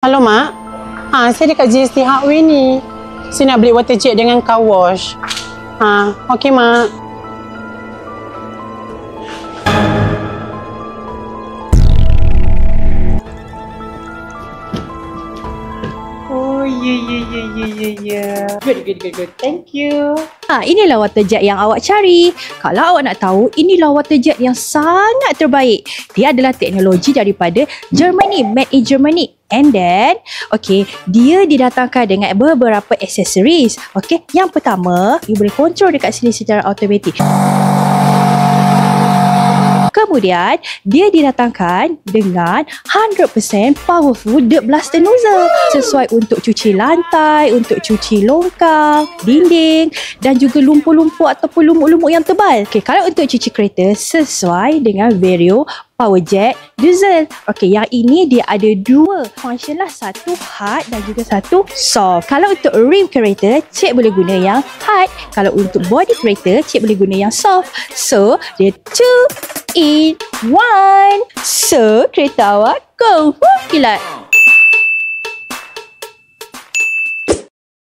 Halo Mak, saya dekat GST Hardware ni. Saya nak beli water jet dengan car wash. Okey Mak. Oh ya. Good. Thank you. Inilah water jet yang awak cari. Kalau awak nak tahu, inilah water jet yang sangat terbaik. Dia adalah teknologi daripada Germany, made in Germany. And then, dia didatangkan dengan beberapa accessories. Yang pertama, you boleh control dekat sini secara automatik. Kemudian, dia didatangkan dengan 100% powerful dirt blaster nozzle. Sesuai untuk cuci lantai, untuk cuci longkang, dinding dan juga lumpur-lumpur ataupun lumuk-lumuk yang tebal. Kalau untuk cuci kereta, sesuai dengan Vario Power Jet Diesel. Yang ini dia ada dua function lah. Satu hard dan juga satu soft. Kalau untuk rim kereta, cik boleh guna yang hard. Kalau untuk body kereta, cik boleh guna yang soft. So, dia 2 in 1. So, kereta awak go kilat.